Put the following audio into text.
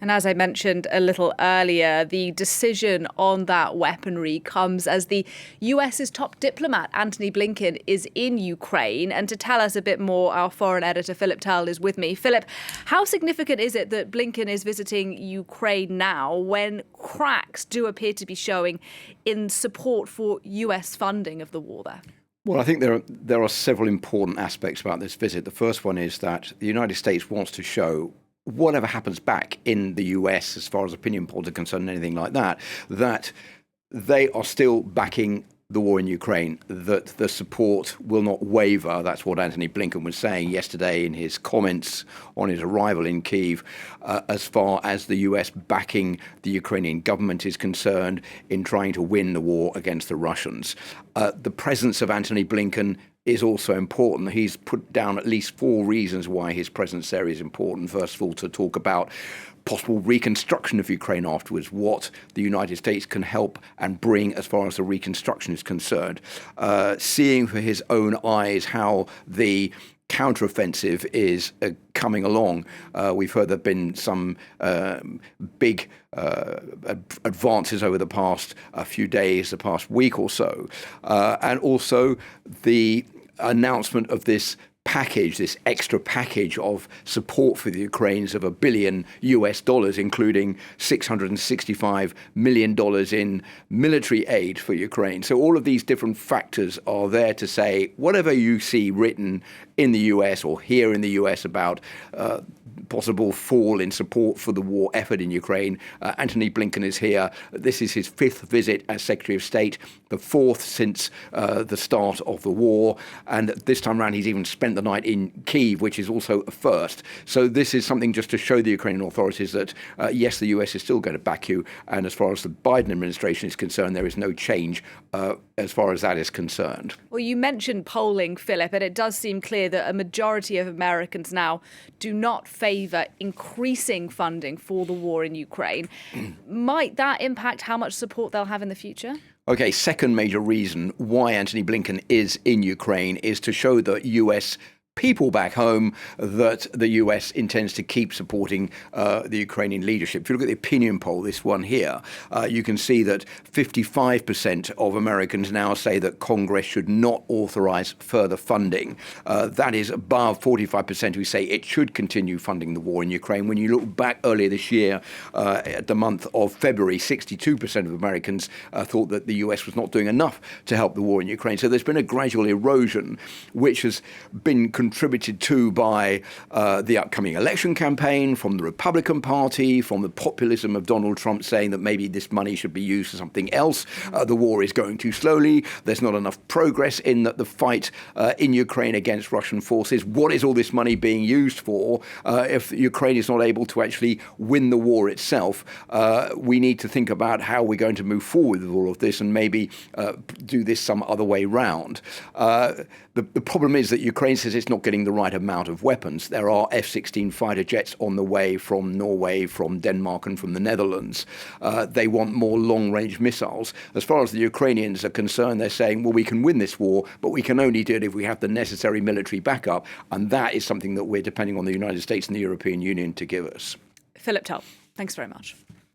And as I mentioned a little earlier, the decision on that weaponry comes as the US's top diplomat, Antony Blinken, is in Ukraine. And to tell us a bit more, our foreign editor, Philip Turle, is with me. Philip, how significant is it that Blinken is visiting Ukraine now when cracks do appear to be showing in support for US funding of the war there? Well, I think there are several important aspects about this visit. The first one is that the United States wants to show whatever happens back in the US, as far as opinion polls are concerned, anything like that, that they are still backing the war in Ukraine, that the support will not waver. That's what Antony Blinken was saying yesterday in his comments on his arrival in Kyiv, as far as the US backing the Ukrainian government is concerned in trying to win the war against the Russians. The presence of Antony Blinken is also important. He's put down at least 4 reasons why his presence there is important. First of all, to talk about possible reconstruction of Ukraine afterwards, what the United States can help and bring as far as the reconstruction is concerned. Seeing for his own eyes how the counteroffensive is coming along. We've heard there have been some big advances over the past few days, the past week or so. And also the announcement of this package, this extra package of support for the Ukrainians of $1 billion, including $665 million in military aid for Ukraine. So all of these different factors are there to say whatever you see written in the US or here in the US about possible fall in support for the war effort in Ukraine. Antony Blinken is here. This is his 5th visit as Secretary of State, the 4th since the start of the war. And this time around, he's even spent the night in Kyiv, which is also a first. So this is something just to show the Ukrainian authorities that, yes, the US is still going to back you. And as far as the Biden administration is concerned, there is no change as far as that is concerned. Well, you mentioned polling, Philip, and it does seem clear that a majority of Americans now do not favour increasing funding for the war in Ukraine. Might that impact how much support they'll have in the future? Okay, second major reason why Antony Blinken is in Ukraine is to show the US people back home that the US intends to keep supporting the Ukrainian leadership. If you look at the opinion poll, this one here, you can see that 55% of Americans now say that Congress should not authorize further funding. That is above 45% who say it should continue funding the war in Ukraine. When you look back earlier this year, at the month of February, 62% of Americans thought that the US was not doing enough to help the war in Ukraine. So there's been a gradual erosion, which has been contributed to by the upcoming election campaign, from the Republican Party, from the populism of Donald Trump saying that maybe this money should be used for something else. The war is going too slowly. There's not enough progress in the fight in Ukraine against Russian forces. What is all this money being used for if Ukraine is not able to actually win the war itself? We need to think about how we're going to move forward with all of this and maybe do this some other way round. The problem is that Ukraine says it's not getting the right amount of weapons. There are F-16 fighter jets on the way from Norway, from Denmark and from the Netherlands. They want more long-range missiles. As far as the Ukrainians are concerned, they're saying, well, we can win this war, but we can only do it if we have the necessary military backup. And that is something that we're depending on the United States and the European Union to give us. Philip Turle, thanks very much.